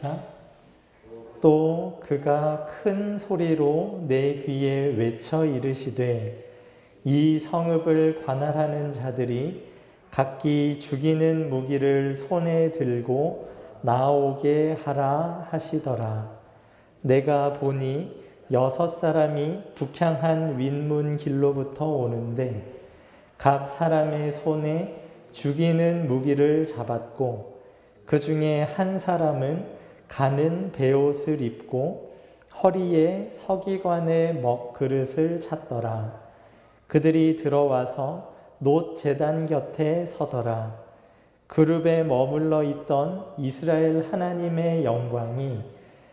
시작. 또 그가 큰 소리로 내 귀에 외쳐 이르시되 이 성읍을 관할하는 자들이 각기 죽이는 무기를 손에 들고 나오게 하라 하시더라. 내가 보니 6사람이 북향한 윗문 길로부터 오는데 각 사람의 손에 죽이는 무기를 잡았고 그 중에 한 사람은 가는 베옷을 입고 허리에 서기관의 먹그릇을 찼더라. 그들이 들어와서 놋 제단 곁에 서더라. 그룹에 머물러 있던 이스라엘 하나님의 영광이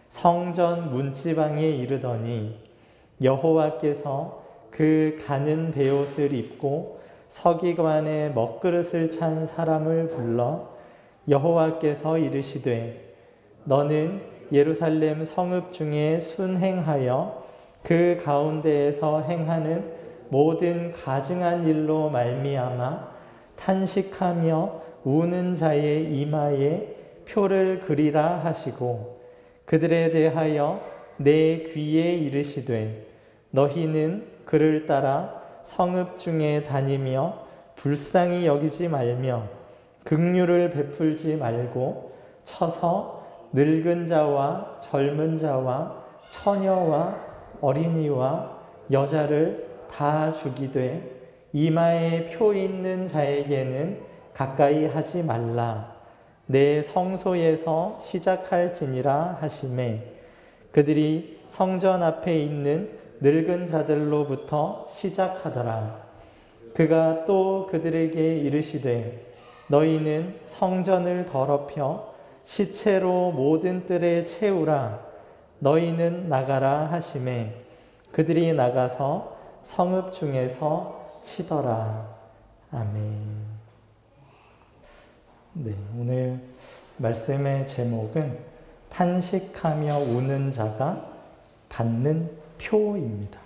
성전 문지방에 이르더니 여호와께서 그 가는 베옷을 입고 서기관의 먹그릇을 찬 사람을 불러 여호와께서 이르시되 너는 예루살렘 성읍 중에 순행하여 그 가운데에서 행하는 모든 가증한 일로 말미암아 탄식하며 우는 자의 이마에 표를 그리라 하시고 그들에 대하여 내 귀에 이르시되 너희는 그를 따라 성읍 중에 다니며 불쌍히 여기지 말며 긍휼을 베풀지 말고 쳐서 늙은 자와 젊은 자와 처녀와 어린이와 여자를 다 죽이되 이마에 표 있는 자에게는 가까이 하지 말라. 내 성소에서 시작할지니라 하시매 그들이 성전 앞에 있는 늙은 자들로부터 시작하더라. 그가 또 그들에게 이르시되 너희는 성전을 더럽혀 시체로 모든 뜰에 채우라. 너희는 나가라 하시매 그들이 나가서 성읍 중에서 치더라. 아멘. 네, 오늘 말씀의 제목은 탄식하며 우는 자가 받는 표입니다.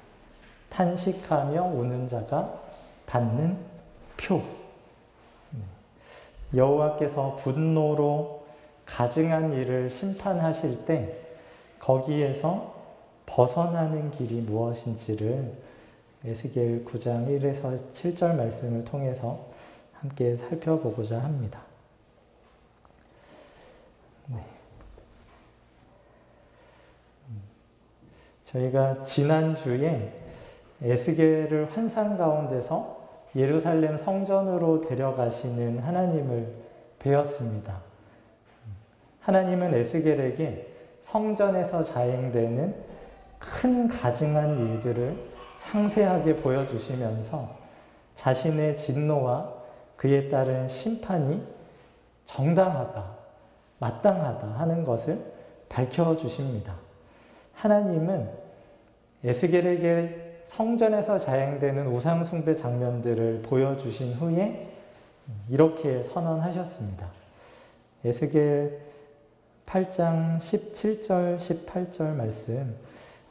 탄식하며 우는 자가 받는 표. 여호와께서 분노로 가증한 일을 심판하실 때 거기에서 벗어나는 길이 무엇인지를 에스겔 9장 1에서 7절 말씀을 통해서 함께 살펴보고자 합니다. 네. 저희가 지난주에 에스겔을 환상 가운데서 예루살렘 성전으로 데려가시는 하나님을 배웠습니다. 하나님은 에스겔에게 성전에서 자행되는 큰 가증한 일들을 상세하게 보여주시면서 자신의 진노와 그에 따른 심판이 정당하다, 마땅하다 하는 것을 밝혀주십니다. 하나님은 에스겔에게 성전에서 자행되는 우상숭배 장면들을 보여주신 후에 이렇게 선언하셨습니다. 에스겔 8장 17절, 18절 말씀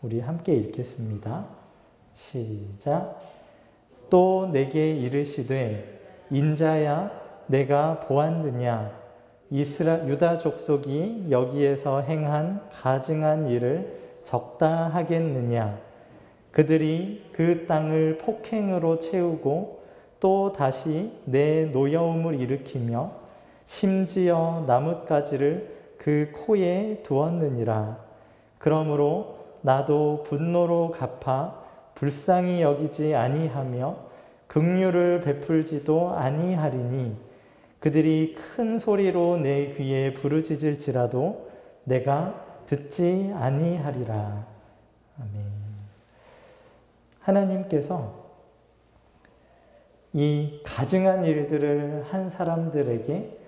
우리 함께 읽겠습니다. 시작. 또 내게 이르시되 인자야 내가 보았느냐 유다 족속이 여기에서 행한 가증한 일을 적다하겠느냐 그들이 그 땅을 폭행으로 채우고 또 다시 내 노여움을 일으키며 심지어 나뭇가지를 그 코에 두었느니라. 그러므로 나도 분노로 갚아 불쌍히 여기지 아니하며 긍휼을 베풀지도 아니하리니 그들이 큰 소리로 내 귀에 부르짖을지라도 내가 듣지 아니하리라. 아멘. 하나님께서 이 가증한 일들을 한 사람들에게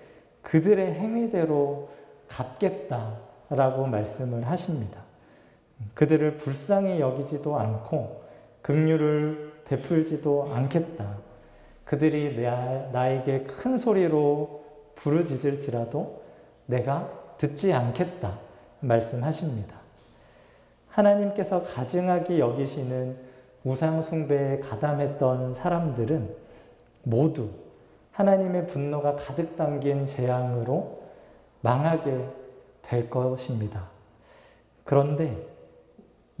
그들의 행위대로 갚겠다라고 말씀을 하십니다. 그들을 불쌍히 여기지도 않고 긍휼을 베풀지도 않겠다. 그들이 나에게 큰 소리로 부르짖을지라도 내가 듣지 않겠다 말씀하십니다. 하나님께서 가증하게 여기시는 우상 숭배에 가담했던 사람들은 모두 하나님의 분노가 가득 담긴 재앙으로 망하게 될 것입니다. 그런데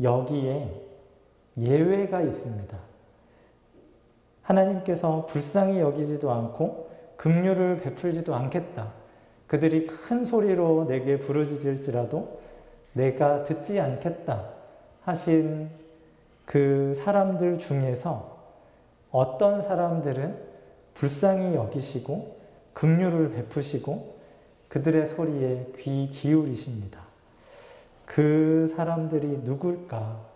여기에 예외가 있습니다. 하나님께서 불쌍히 여기지도 않고 긍휼을 베풀지도 않겠다. 그들이 큰 소리로 내게 부르짖을지라도 내가 듣지 않겠다 하신 그 사람들 중에서 어떤 사람들은 불쌍히 여기시고 긍휼을 베푸시고 그들의 소리에 귀 기울이십니다. 그 사람들이 누굴까?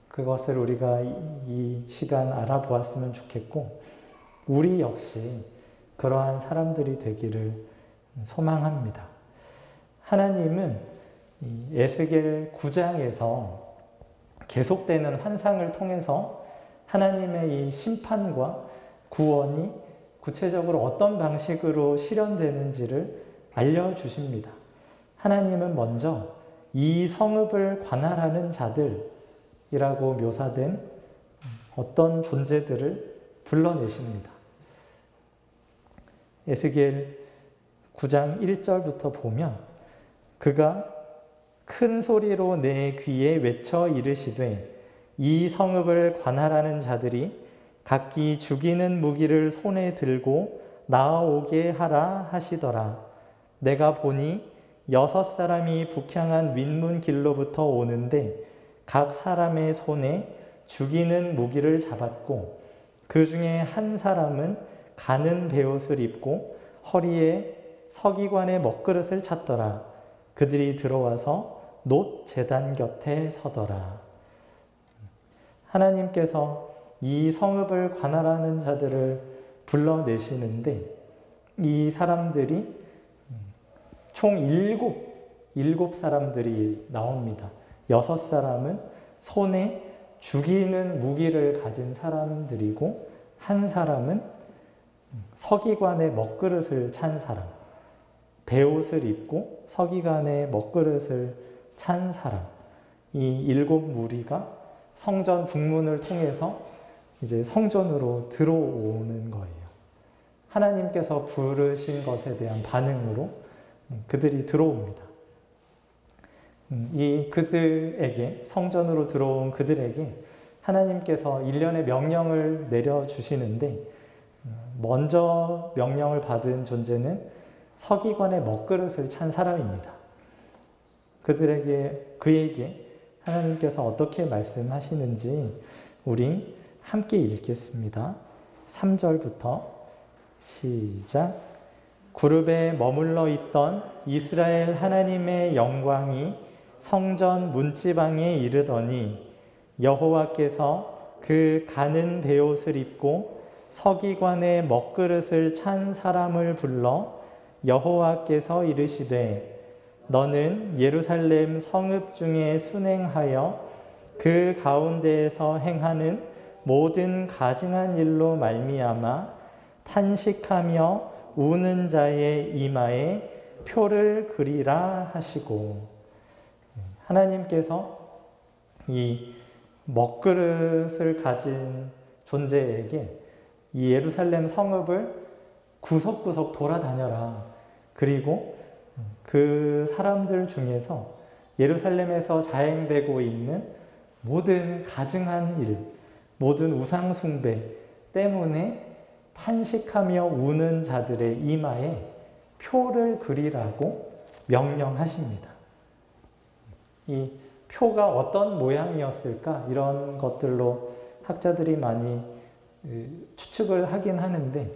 그것을 우리가 이 시간 알아보았으면 좋겠고 우리 역시 그러한 사람들이 되기를 소망합니다. 하나님은 에스겔 9장에서 계속되는 환상을 통해서 하나님의 이 심판과 구원이 구체적으로 어떤 방식으로 실현되는지를 알려주십니다. 하나님은 먼저 이 성읍을 관할하는 자들이라고 묘사된 어떤 존재들을 불러내십니다. 에스겔 9장 1절부터 보면 그가 큰 소리로 내 귀에 외쳐 이르시되 이 성읍을 관할하는 자들이 각기 죽이는 무기를 손에 들고 나아오게 하라 하시더라. 내가 보니 6사람이 북향한 윗문 길로부터 오는데 각 사람의 손에 죽이는 무기를 잡았고 그 중에 한 사람은 가는 베옷을 입고 허리에 서기관의 먹그릇을 찼더라. 그들이 들어와서 놋 제단 곁에 서더라. 하나님께서 이 성읍을 관할하는 자들을 불러내시는데 이 사람들이 총 7 사람들이 나옵니다. 6사람은 손에 죽이는 무기를 가진 사람들이고 한 사람은 서기관의 먹그릇을 찬 사람, 베옷을 입고 서기관의 먹그릇을 찬 사람, 이 7 무리가 성전 북문을 통해서 이제 성전으로 들어오는 거예요. 하나님께서 부르신 것에 대한 반응으로 그들이 들어옵니다. 이 그들에게, 성전으로 들어온 그들에게 하나님께서 일련의 명령을 내려주시는데 먼저 명령을 받은 존재는 서기관의 먹그릇을 찬 사람입니다. 그에게 하나님께서 어떻게 말씀하시는지 우리 함께 읽겠습니다. 3절부터 시작. 구룹에 머물러 있던 이스라엘 하나님의 영광이 성전 문지방에 이르더니 여호와께서 그 가는 베옷을 입고 서기관의 먹그릇을 찬 사람을 불러 여호와께서 이르시되 너는 예루살렘 성읍 중에 순행하여 그 가운데에서 행하는 모든 가증한 일로 말미암아 탄식하며 우는 자의 이마에 표를 그리라 하시고, 하나님께서 이 먹그릇을 가진 존재에게 이 예루살렘 성읍을 구석구석 돌아다녀라. 그리고 그 사람들 중에서 예루살렘에서 자행되고 있는 모든 가증한 일, 모든 우상 숭배 때문에 탄식하며 우는 자들의 이마에 표를 그리라고 명령하십니다. 이 표가 어떤 모양이었을까? 이런 것들로 학자들이 많이 추측을 하긴 하는데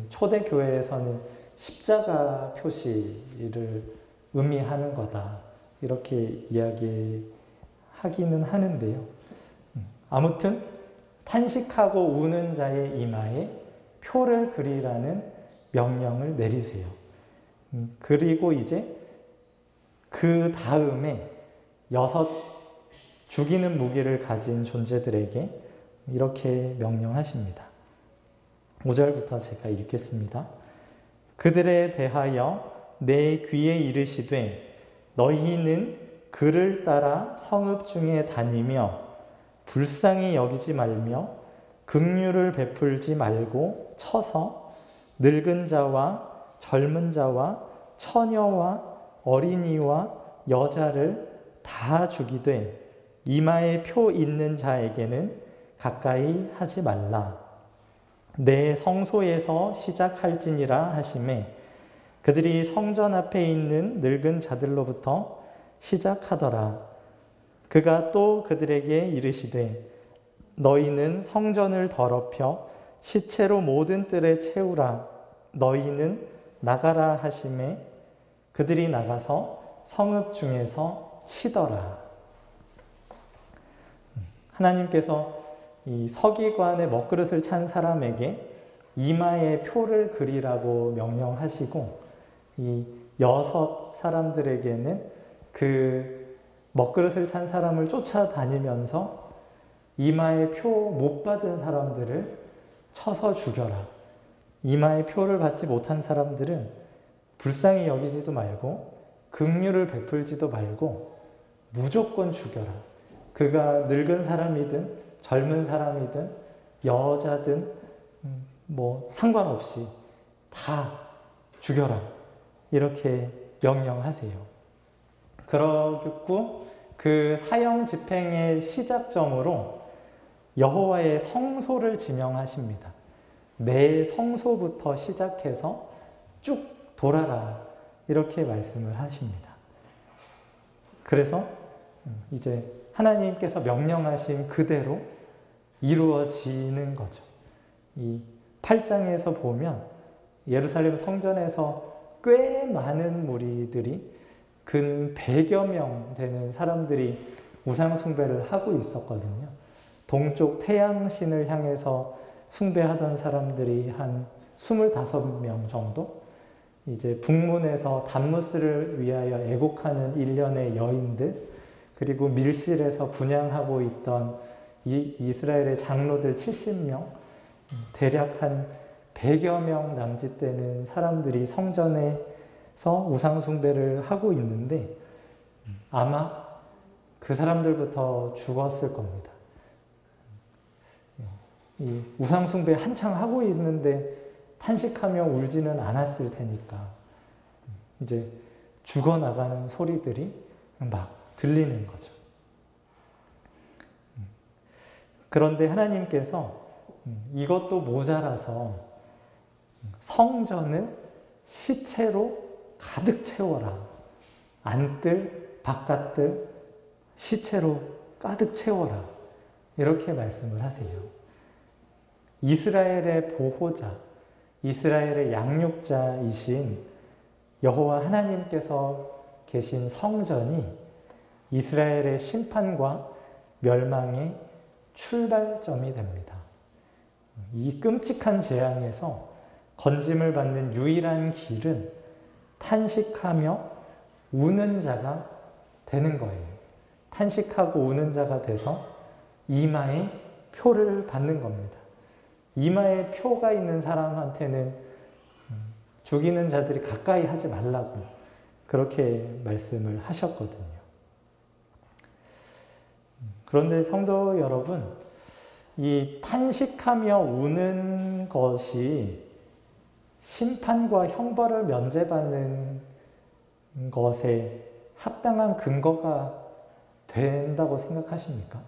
초대교회에서는 십자가 표시를 의미하는 거다. 이렇게 이야기하기는 하는데요. 아무튼 탄식하고 우는 자의 이마에 표를 그리라는 명령을 내리세요. 그리고 이제 그 다음에 6 죽이는 무기를 가진 존재들에게 이렇게 명령하십니다. 5절부터 제가 읽겠습니다. 그들에 대하여 내 귀에 이르시되 너희는 그를 따라 성읍 중에 다니며 불쌍히 여기지 말며 긍휼을 베풀지 말고 쳐서 늙은 자와 젊은 자와 처녀와 어린이와 여자를 다 죽이되 이마에 표 있는 자에게는 가까이 하지 말라. 내 성소에서 시작할지니라 하시매 그들이 성전 앞에 있는 늙은 자들로부터 시작하더라. 그가 또 그들에게 이르시되 너희는 성전을 더럽혀 시체로 모든 뜰에 채우라. 너희는 나가라 하시매 그들이 나가서 성읍 중에서 치더라. 하나님께서 이 서기관의 먹그릇을 찬 사람에게 이마에 표를 그리라고 명령하시고 이 6 사람들에게는 그 먹그릇을 찬 사람을 쫓아다니면서 이마에 표 못 받은 사람들을 쳐서 죽여라. 이마에 표를 받지 못한 사람들은 불쌍히 여기지도 말고 긍휼을 베풀지도 말고 무조건 죽여라. 그가 늙은 사람이든 젊은 사람이든 여자든 뭐 상관없이 다 죽여라. 이렇게 명령하세요. 그러고 그 사형 집행의 시작점으로 여호와의 성소를 지명하십니다. 내 성소부터 시작해서 쭉 돌아라. 이렇게 말씀을 하십니다. 그래서 이제 하나님께서 명령하신 그대로 이루어지는 거죠. 이 8장에서 보면 예루살렘 성전에서 꽤 많은 무리들이 근 100여 명 되는 사람들이 우상 숭배를 하고 있었거든요. 동쪽 태양신을 향해서 숭배하던 사람들이 한 25명 정도, 이제 북문에서 담무스를 위하여 애곡하는 일련의 여인들, 그리고 밀실에서 분향하고 있던 이스라엘의 장로들 70명, 대략 한 100여 명 남짓 되는 사람들이 성전에서 우상 숭배를 하고 있는데 아마 그 사람들부터 죽었을 겁니다. 이 우상 숭배 한창 하고 있는데 탄식하며 울지는 않았을 테니까 이제 죽어나가는 소리들이 막 들리는 거죠. 그런데 하나님께서 이것도 모자라서 성전을 시체로 가득 채워라. 안뜰, 바깥뜰, 시체로 가득 채워라. 이렇게 말씀을 하세요. 이스라엘의 보호자, 이스라엘의 양육자이신 여호와 하나님께서 계신 성전이 이스라엘의 심판과 멸망의 출발점이 됩니다. 이 끔찍한 재앙에서 건짐을 받는 유일한 길은 탄식하며 우는 자가 되는 거예요. 탄식하고 우는 자가 돼서 이마에 표를 받는 겁니다. 이마에 표가 있는 사람한테는 죽이는 자들이 가까이 하지 말라고 그렇게 말씀을 하셨거든요. 그런데 성도 여러분, 이 탄식하며 우는 것이 심판과 형벌을 면제받는 것에 합당한 근거가 된다고 생각하십니까?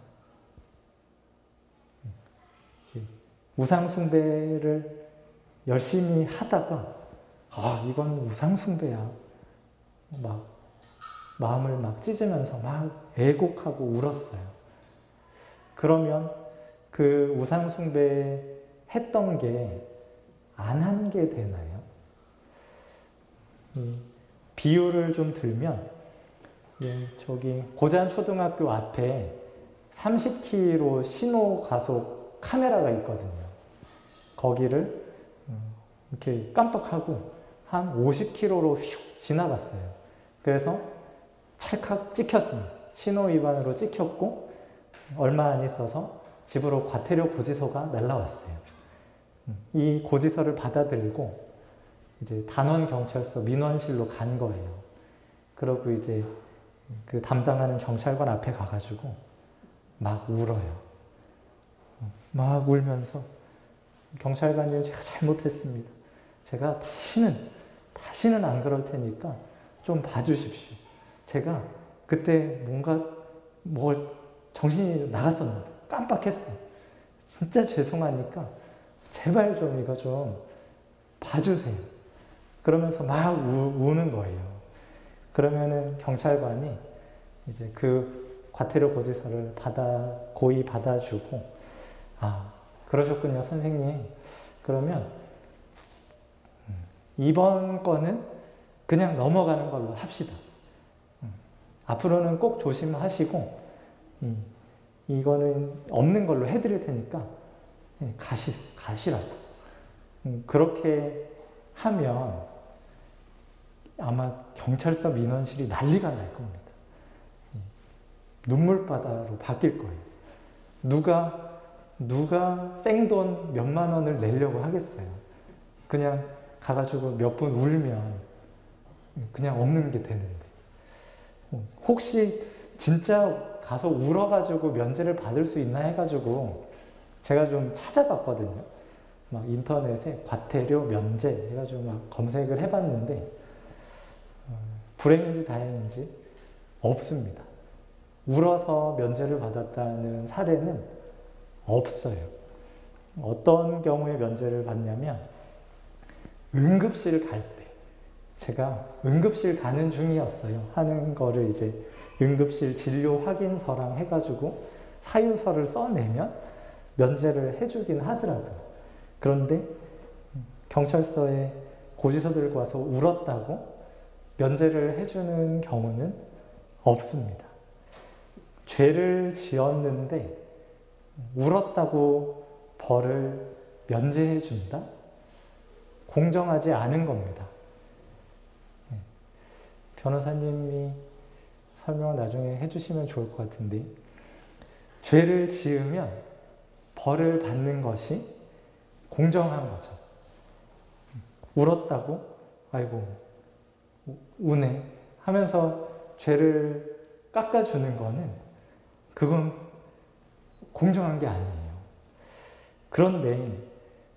우상숭배를 열심히 하다가 이건 우상숭배야. 막 마음을 막 찢으면서 막 애곡하고 울었어요. 그러면 그 우상숭배 했던 게 안 한 게 되나요? 비유를 좀 들면 저기 고잔초등학교 앞에 30km 신호 가속 카메라가 있거든요. 거기를 이렇게 깜빡하고 한 50km로 휙 지나갔어요. 그래서 찰칵 찍혔습니다. 신호 위반으로 찍혔고 얼마 안 있어서 집으로 과태료 고지서가 날라왔어요. 이 고지서를 받아들고 이제 단원경찰서 민원실로 간 거예요. 그러고 이제 그 담당하는 경찰관 앞에 가가지고 막 울어요. 막 울면서 경찰관님 제가 잘못했습니다. 제가 다시는 안 그럴 테니까 좀 봐주십시오. 제가 그때 뭔가 정신이 나갔었는데 깜빡했어요. 진짜 죄송하니까 제발 좀 이거 좀 봐주세요. 그러면서 막 우는 거예요. 그러면은 경찰관이 이제 그 과태료 고지서를 고의 받아주고, 아, 그러셨군요, 선생님. 그러면 이번 건은 그냥 넘어가는 걸로 합시다. 앞으로는 꼭 조심하시고, 이거는 없는 걸로 해드릴 테니까 가시라고. 그렇게 하면 아마 경찰서 민원실이 난리가 날 겁니다. 눈물바다로 바뀔 거예요. 누가 생돈 몇만 원을 내려고 하겠어요. 그냥 가가지고 몇 분 울면 그냥 없는 게 되는데. 혹시 진짜 가서 울어가지고 면제를 받을 수 있나 해가지고 제가 좀 찾아봤거든요. 막 인터넷에 과태료 면제 해가지고 막 검색을 해봤는데 불행인지 다행인지 없습니다. 울어서 면제를 받았다는 사례는 없어요. 어떤 경우에 면제를 받냐면 응급실 갈 때, 제가 응급실 가는 중이었어요. 하는 거를 이제 응급실 진료 확인서랑 해가지고 사유서를 써내면 면제를 해주긴 하더라고요. 그런데 경찰서에 고지서 들고 와서 울었다고 면제를 해주는 경우는 없습니다. 죄를 지었는데 울었다고 벌을 면제해 준다? 공정하지 않은 겁니다. 변호사님이 설명을 나중에 해주시면 좋을 것 같은데, 죄를 지으면 벌을 받는 것이 공정한 거죠. 울었다고 아이고 우네 하면서 죄를 깎아주는 거는 그건 공정한 게 아니에요. 그런데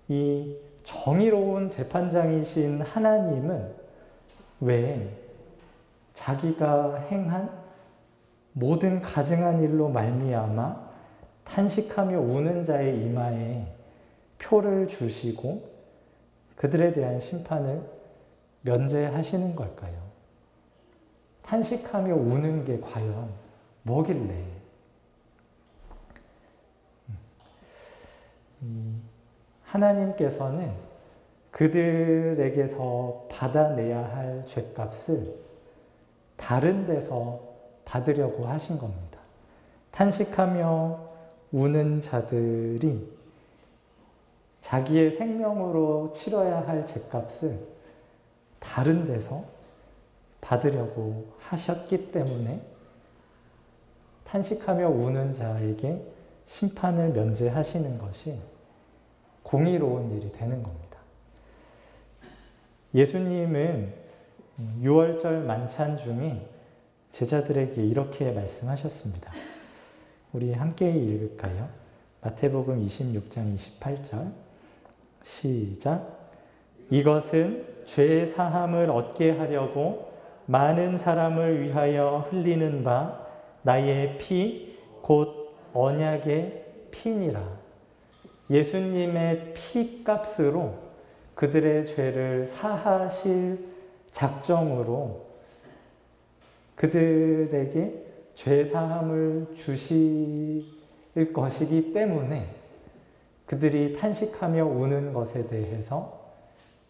이 정의로운 재판장이신 하나님은 왜 자기가 행한 모든 가증한 일로 말미암아 탄식하며 우는 자의 이마에 표를 주시고 그들에 대한 심판을 면제하시는 걸까요? 탄식하며 우는 게 과연 뭐길래? 하나님께서는 그들에게서 받아내야 할 죗값을 다른 데서 받으려고 하신 겁니다. 탄식하며 우는 자들이 자기의 생명으로 치러야 할 죗값을 다른 데서 받으려고 하셨기 때문에 탄식하며 우는 자에게 심판을 면제하시는 것이 공의로운 일이 되는 겁니다. 예수님은 6월절 만찬 중에 제자들에게 이렇게 말씀하셨습니다. 우리 함께 읽을까요? 마태복음 26장 28절 시작. 이것은 죄 사함을 얻게 하려고 많은 사람을 위하여 흘리는 바 나의 피 곧 언약의 피니라. 예수님의 피값으로 그들의 죄를 사하실 작정으로 그들에게 죄 사함을 주실 것이기 때문에 그들이 탄식하며 우는 것에 대해서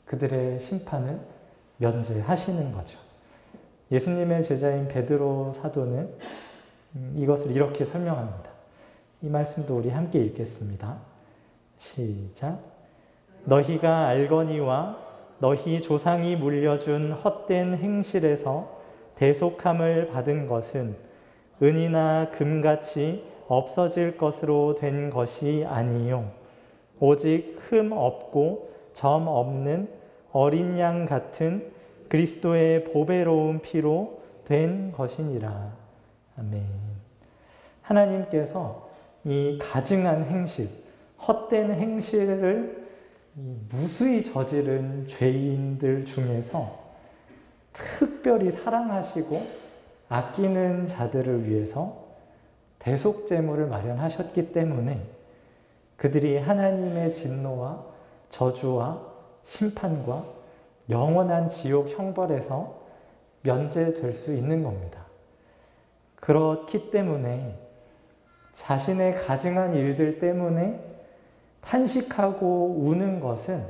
그들의 심판을 면제하시는 거죠. 예수님의 제자인 베드로 사도는 이것을 이렇게 설명합니다. 이 말씀도 우리 함께 읽겠습니다. 시작. 너희가 알거니와 너희 조상이 물려준 헛된 행실에서 대속함을 받은 것은 은이나 금같이 없어질 것으로 된 것이 아니요 오직 흠 없고 점 없는 어린 양 같은 그리스도의 보배로운 피로 된 것이니라. 아멘. 하나님께서 이 가증한 행실, 헛된 행실을 무수히 저지른 죄인들 중에서 특별히 사랑하시고 아끼는 자들을 위해서 대속제물을 마련하셨기 때문에 그들이 하나님의 진노와 저주와 심판과 영원한 지옥 형벌에서 면제될 수 있는 겁니다. 그렇기 때문에 자신의 가증한 일들 때문에 탄식하고 우는 것은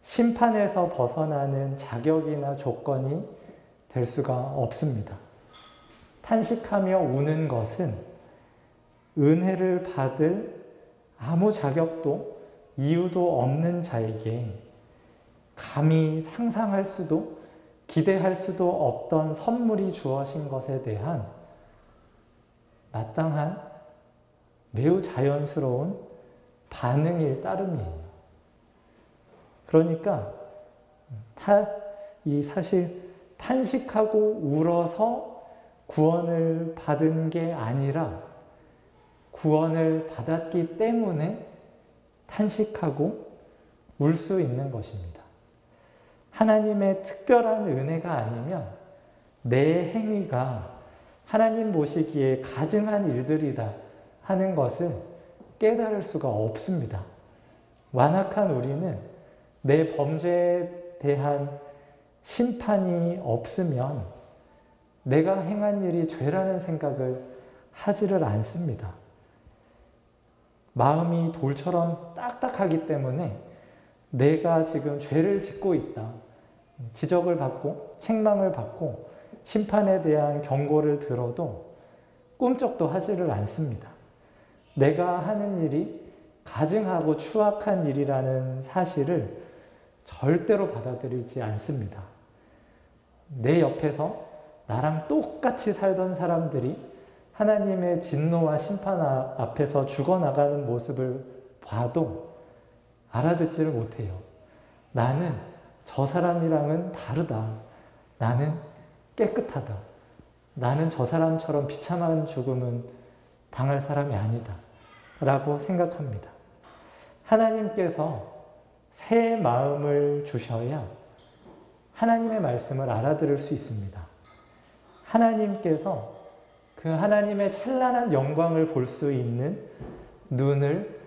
심판에서 벗어나는 자격이나 조건이 될 수가 없습니다. 탄식하며 우는 것은 은혜를 받을 아무 자격도 이유도 없는 자에게 감히 상상할 수도 기대할 수도 없던 선물이 주어진 것에 대한 마땅한 매우 자연스러운 반응일 따름이에요. 그러니까 사실 탄식하고 울어서 구원을 받은 게 아니라 구원을 받았기 때문에 탄식하고 울 수 있는 것입니다. 하나님의 특별한 은혜가 아니면 내 행위가 하나님 보시기에 가증한 일들이다 하는 것을 깨달을 수가 없습니다. 완악한 우리는 내 범죄에 대한 심판이 없으면 내가 행한 일이 죄라는 생각을 하지를 않습니다. 마음이 돌처럼 딱딱하기 때문에 내가 지금 죄를 짓고 있다. 지적을 받고 책망을 받고 심판에 대한 경고를 들어도 꿈쩍도 하지를 않습니다. 내가 하는 일이 가증하고 추악한 일이라는 사실을 절대로 받아들이지 않습니다. 내 옆에서 나랑 똑같이 살던 사람들이 하나님의 진노와 심판 앞에서 죽어나가는 모습을 봐도 알아듣지를 못해요. 나는 저 사람이랑은 다르다. 나는 깨끗하다. 나는 저 사람처럼 비참한 죽음은 당할 사람이 아니다. 라고 생각합니다. 하나님께서 새 마음을 주셔야 하나님의 말씀을 알아들을 수 있습니다. 하나님께서 그 하나님의 찬란한 영광을 볼 수 있는 눈을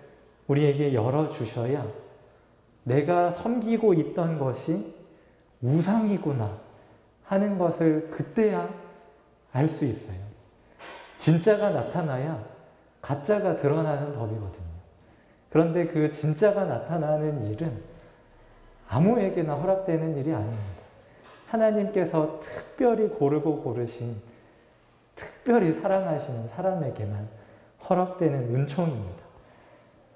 우리에게 열어주셔야 내가 섬기고 있던 것이 우상이구나 하는 것을 그때야 알 수 있어요. 진짜가 나타나야 가짜가 드러나는 법이거든요. 그런데 그 진짜가 나타나는 일은 아무에게나 허락되는 일이 아닙니다. 하나님께서 특별히 고르고 고르신, 특별히 사랑하시는 사람에게만 허락되는 은총입니다.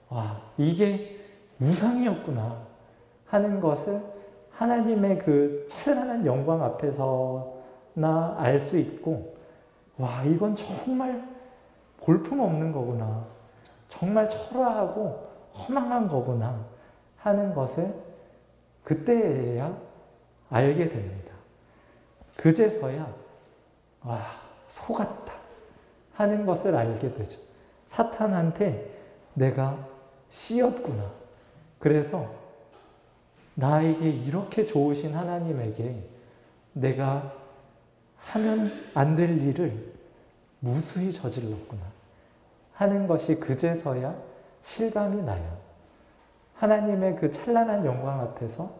와, 이게 우상이었구나 하는 것을 하나님의 그 찬란한 영광 앞에서나 알 수 있고, 와, 이건 정말 볼품없는 거구나. 정말 초라하고 허망한 거구나 하는 것을 그때야 알게 됩니다. 그제서야 와, 속았다 하는 것을 알게 되죠. 사탄한테 내가 씌었구나. 그래서 나에게 이렇게 좋으신 하나님에게 내가 하면 안 될 일을 무수히 저질렀구나 하는 것이 그제서야 실감이 나요. 하나님의 그 찬란한 영광 앞에서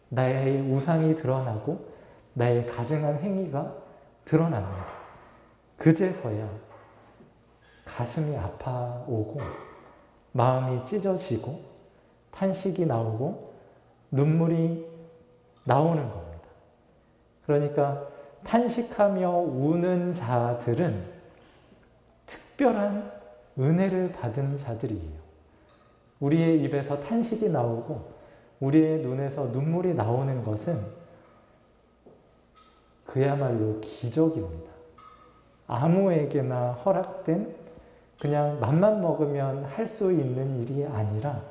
나의 우상이 드러나고 나의 가증한 행위가 드러납니다. 그제서야 가슴이 아파오고 마음이 찢어지고 탄식이 나오고 눈물이 나오는 겁니다. 그러니까 탄식하며 우는 자들은 특별한 은혜를 받은 자들이에요. 우리의 입에서 탄식이 나오고 우리의 눈에서 눈물이 나오는 것은 그야말로 기적입니다. 아무에게나 허락된 그냥 맘만 먹으면 할 수 있는 일이 아니라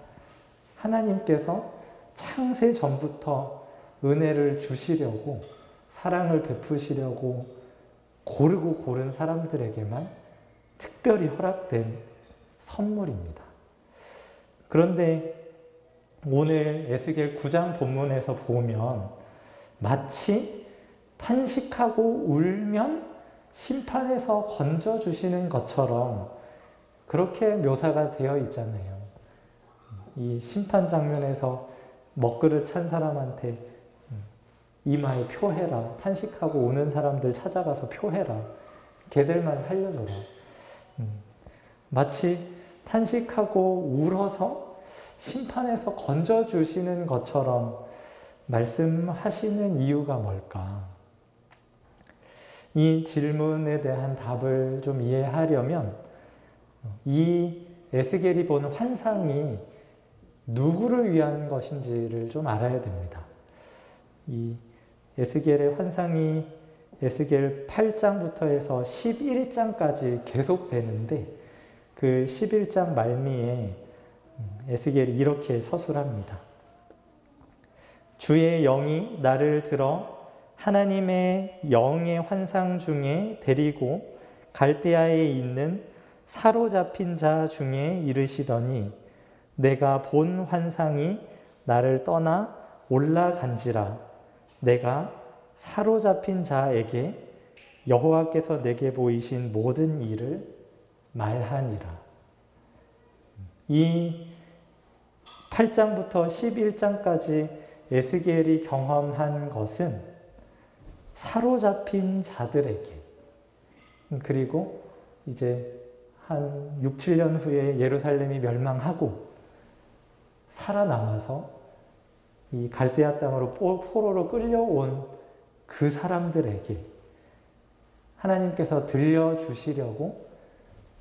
하나님께서 창세 전부터 은혜를 주시려고 사랑을 베푸시려고 고르고 고른 사람들에게만 특별히 허락된 선물입니다. 그런데 오늘 에스겔 9장 본문에서 보면 마치 탄식하고 울면 심판에서 건져주시는 것처럼 그렇게 묘사가 되어 있잖아요. 이 심판 장면에서 먹그릇 찬 사람한테 이마에 표해라. 탄식하고 우는 사람들 찾아가서 표해라. 걔들만 살려줘라. 마치 탄식하고 울어서 심판에서 건져주시는 것처럼 말씀하시는 이유가 뭘까? 이 질문에 대한 답을 좀 이해하려면 이 에스겔이 본 환상이 누구를 위한 것인지를 좀 알아야 됩니다. 이 에스겔의 환상이 에스겔 8장부터 해서 11장까지 계속되는데 그 11장 말미에 에스겔이 이렇게 서술합니다. 주의 영이 나를 들어 하나님의 영의 환상 중에 데리고 갈대아에 있는 사로잡힌 자 중에 이르시더니 내가 본 환상이 나를 떠나 올라간지라 내가 사로잡힌 자에게 여호와께서 내게 보이신 모든 일을 말하니라. 이 8장부터 11장까지 에스겔이 경험한 것은 사로잡힌 자들에게 그리고 이제 한 6, 7년 후에 예루살렘이 멸망하고 살아남아서 이 갈대아 땅으로 포로로 끌려온 그 사람들에게 하나님께서 들려주시려고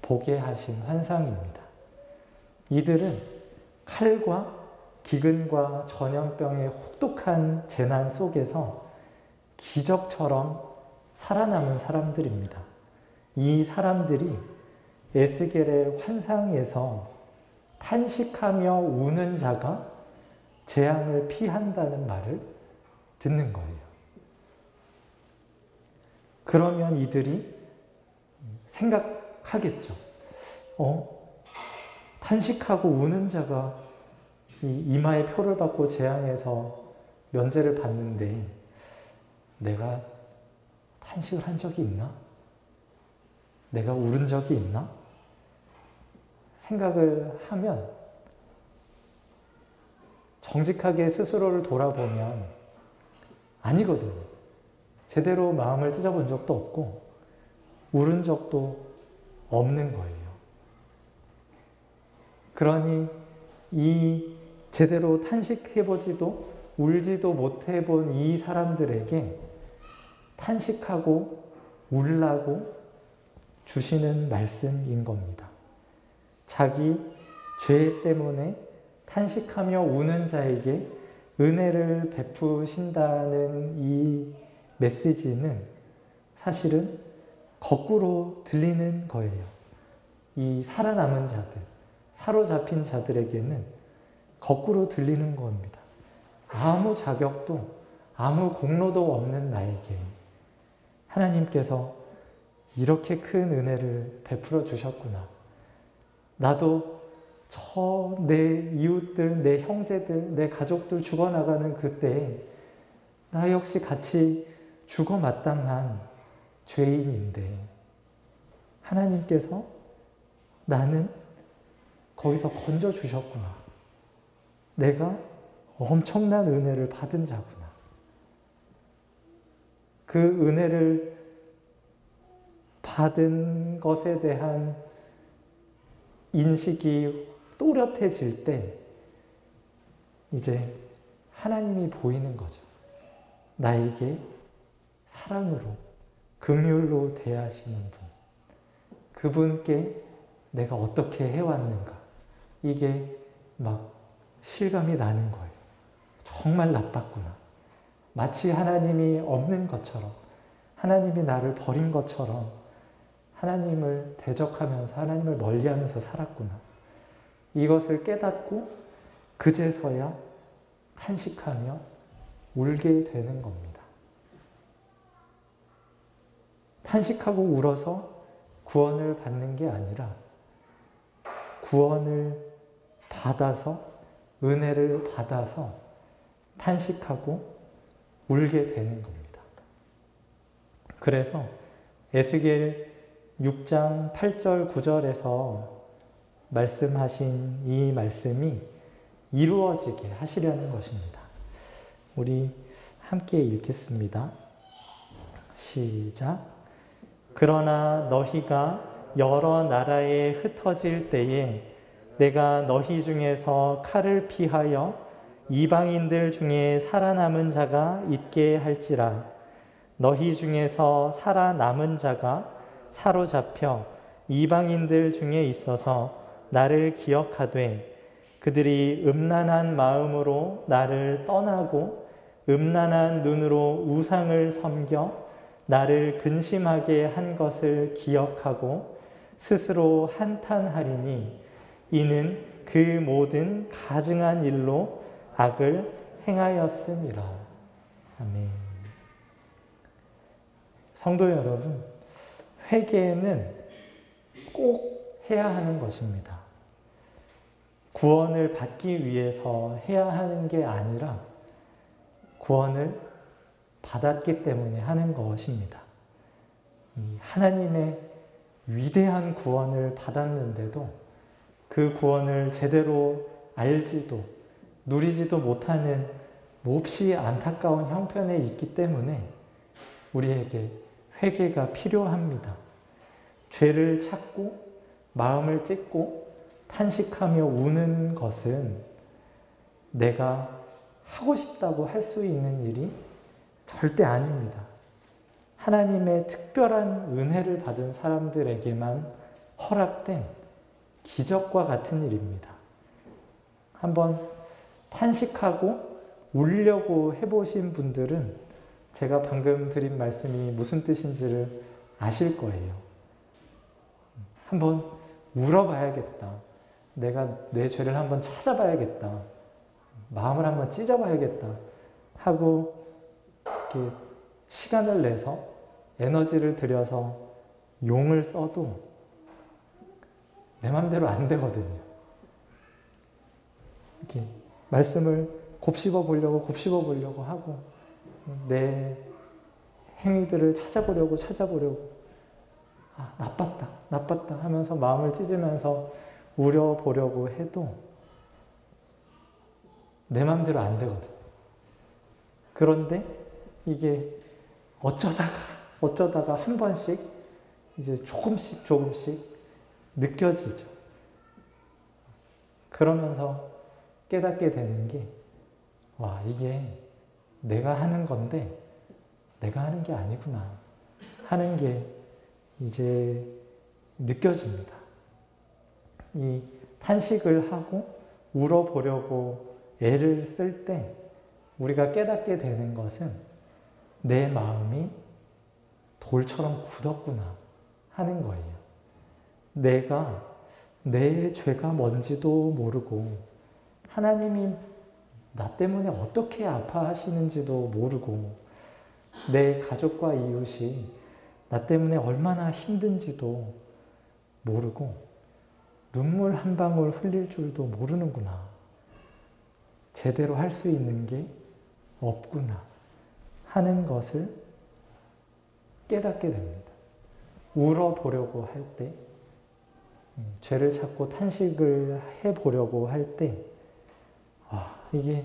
보게 하신 환상입니다. 이들은 칼과 기근과 전염병의 혹독한 재난 속에서 기적처럼 살아남은 사람들입니다. 이 사람들이 에스겔의 환상에서 탄식하며 우는 자가 재앙을 피한다는 말을 듣는 거예요. 그러면 이들이 생각하겠죠. 탄식하고 우는 자가 이 이마에 표를 받고 재앙에서 면제를 받는데 내가 탄식을 한 적이 있나? 내가 울은 적이 있나? 생각을 하면 정직하게 스스로를 돌아보면 아니거든요. 제대로 마음을 찢어본 적도 없고 울은 적도 없는 거예요. 그러니 이 제대로 탄식해보지도 울지도 못해본 이 사람들에게 탄식하고 울라고 주시는 말씀인 겁니다. 자기 죄 때문에 탄식하며 우는 자에게 은혜를 베푸신다는 이 메시지는 사실은 거꾸로 들리는 거예요. 이 살아남은 자들, 사로잡힌 자들에게는 거꾸로 들리는 겁니다. 아무 자격도 아무 공로도 없는 나에게 하나님께서 이렇게 큰 은혜를 베풀어 주셨구나. 나도 내 이웃들, 내 형제들, 내 가족들 죽어나가는 그때에 나 역시 같이 죽어 마땅한 죄인인데 하나님께서 나는 거기서 건져주셨구나. 내가 엄청난 은혜를 받은 자구나. 그 은혜를 받은 것에 대한 인식이 또렷해질 때 이제 하나님이 보이는 거죠. 나에게 사랑으로, 긍휼로 대하시는 분. 그분께 내가 어떻게 해왔는가. 이게 막 실감이 나는 거예요. 정말 나빴구나. 마치 하나님이 없는 것처럼, 하나님이 나를 버린 것처럼 하나님을 대적하면서 하나님을 멀리하면서 살았구나. 이것을 깨닫고 그제서야 탄식하며 울게 되는 겁니다. 탄식하고 울어서 구원을 받는 게 아니라 구원을 받아서 은혜를 받아서 탄식하고 울게 되는 겁니다. 그래서 에스겔 6장 8절 9절에서 말씀하신 이 말씀이 이루어지게 하시려는 것입니다. 우리 함께 읽겠습니다. 시작. 그러나 너희가 여러 나라에 흩어질 때에 내가 너희 중에서 칼을 피하여 이방인들 중에 살아남은 자가 있게 할지라. 너희 중에서 살아남은 자가 사로잡혀 이방인들 중에 있어서 나를 기억하되 그들이 음란한 마음으로 나를 떠나고 음란한 눈으로 우상을 섬겨 나를 근심하게 한 것을 기억하고 스스로 한탄하리니 이는 그 모든 가증한 일로 악을 행하였음이라. 아멘. 성도 여러분, 회개는 꼭 해야 하는 것입니다. 구원을 받기 위해서 해야 하는 게 아니라 구원을 받았기 때문에 하는 것입니다. 하나님의 위대한 구원을 받았는데도 그 구원을 제대로 알지도 누리지도 못하는 몹시 안타까운 형편에 있기 때문에 우리에게 회개가 필요합니다. 죄를 찾고 마음을 찢고 탄식하며 우는 것은 내가 하고 싶다고 할 수 있는 일이 절대 아닙니다. 하나님의 특별한 은혜를 받은 사람들에게만 허락된 기적과 같은 일입니다. 한번 탄식하고 울려고 해보신 분들은 제가 방금 드린 말씀이 무슨 뜻인지를 아실 거예요. 한번 울어봐야겠다. 내가 내 죄를 한번 찾아봐야겠다. 마음을 한번 찢어봐야겠다. 하고 이렇게 시간을 내서 에너지를 들여서 용을 써도 내 맘대로 안 되거든요. 이렇게 말씀을 곱씹어 보려고 하고 내 행위들을 찾아보려고 나빴다 하면서 마음을 찢으면서 우려보려고 해도 내 맘대로 안 되거든요. 그런데 이게 어쩌다가 한 번씩 이제 조금씩 느껴지죠. 그러면서 깨닫게 되는 게, 와, 이게 내가 하는 건데 내가 하는 게 아니구나 하는 게 이제 느껴집니다. 이 탄식을 하고 울어보려고 애를 쓸 때 우리가 깨닫게 되는 것은 내 마음이 돌처럼 굳었구나 하는 거예요. 내가 내 죄가 뭔지도 모르고 하나님이 나 때문에 어떻게 아파하시는지도 모르고 내 가족과 이웃이 나 때문에 얼마나 힘든지도 모르고 눈물 한 방울 흘릴 줄도 모르는구나. 제대로 할 수 있는 게 없구나 하는 것을 깨닫게 됩니다. 울어보려고 할 때, 죄를 찾고 탄식을 해보려고 할 때, 이게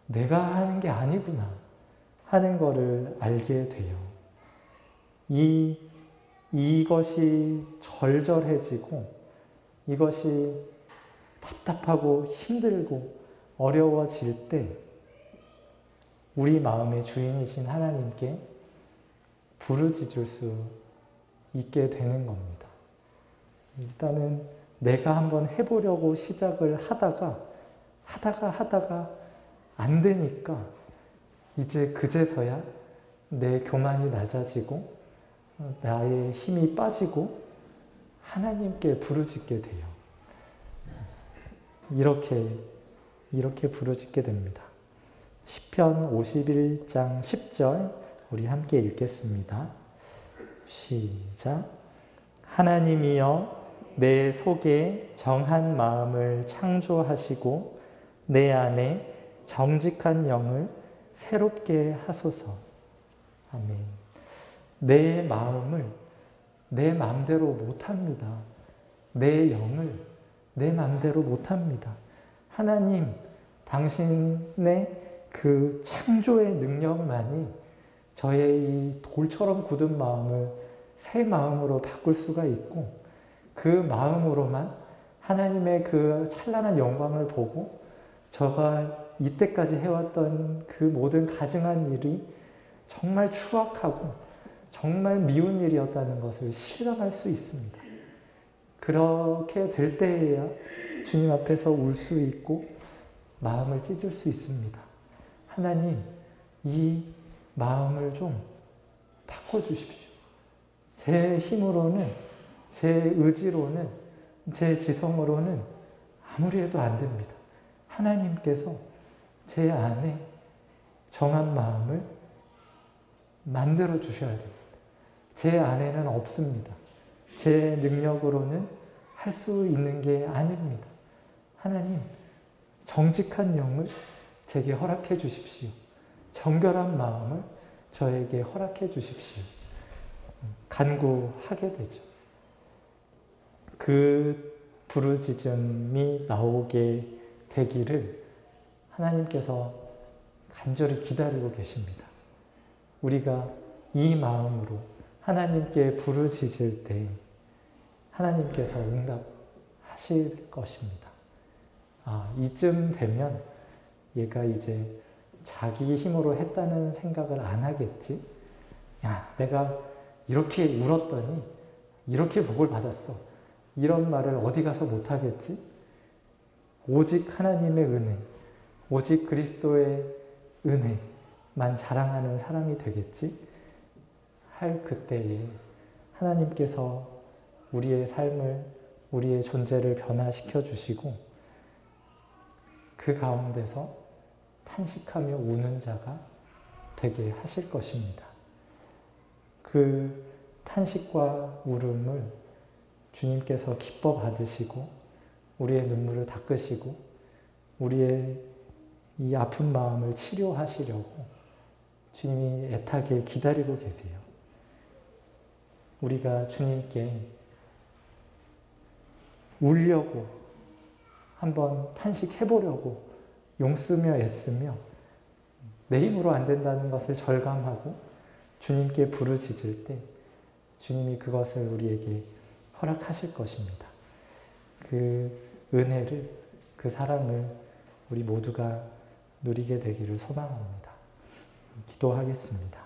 내가 하는 게 아니구나 하는 거를 알게 돼요. 이것이 절절해지고 이것이 답답하고 힘들고 어려워질 때 우리 마음의 주인이신 하나님께 부르짖을 수 있게 되는 겁니다. 일단은 내가 한번 해보려고 시작을 하다가 안 되니까 이제 그제서야 내 교만이 낮아지고 나의 힘이 빠지고 하나님께 부르짖게 돼요. 이렇게 부르짖게 됩니다. 시편 51장 10절 우리 함께 읽겠습니다. 시작. 하나님이여 내 속에 정한 마음을 창조하시고 내 안에 정직한 영을 새롭게 하소서. 아멘. 내 마음을 내 마음대로 못합니다. 내 영을 내 마음대로 못합니다. 하나님, 당신의 그 창조의 능력만이 저의 이 돌처럼 굳은 마음을 새 마음으로 바꿀 수가 있고, 그 마음으로만 하나님의 그 찬란한 영광을 보고 저가 이때까지 해왔던 그 모든 가증한 일이 정말 추악하고 정말 미운 일이었다는 것을 실감할 수 있습니다. 그렇게 될 때에야 주님 앞에서 울 수 있고 마음을 찢을 수 있습니다. 하나님, 이 마음을 좀 바꿔주십시오. 제 힘으로는, 제 의지로는, 제 지성으로는 아무리 해도 안 됩니다. 하나님께서 제 안에 정한 마음을 만들어 주셔야 됩니다. 제 안에는 없습니다. 제 능력으로는 할 수 있는 게 아닙니다. 하나님, 정직한 영을 제게 허락해 주십시오. 정결한 마음을 저에게 허락해 주십시오. 간구하게 되죠. 그 부르짖음이 나오게 되기를 하나님께서 간절히 기다리고 계십니다. 우리가 이 마음으로 하나님께 부르짖을 때 하나님께서 응답하실 것입니다. 이쯤 되면 얘가 이제 자기 힘으로 했다는 생각을 안 하겠지? 야, 내가 이렇게 울었더니 이렇게 복을 받았어. 이런 말을 어디 가서 못 하겠지? 오직 하나님의 은혜, 오직 그리스도의 은혜만 자랑하는 사람이 되겠지? 할 그때에 하나님께서 우리의 삶을, 우리의 존재를 변화시켜 주시고 그 가운데서 탄식하며 우는 자가 되게 하실 것입니다. 그 탄식과 울음을 주님께서 기뻐 받으시고 우리의 눈물을 닦으시고 우리의 이 아픈 마음을 치료하시려고 주님이 애타게 기다리고 계세요. 우리가 주님께 울려고 한번 탄식해보려고 용쓰며 애쓰며 내 힘으로 안 된다는 것을 절감하고 주님께 부르짖을 때 주님이 그것을 우리에게 허락하실 것입니다. 그 은혜를, 그 사랑을 우리 모두가 누리게 되기를 소망합니다. 기도하겠습니다.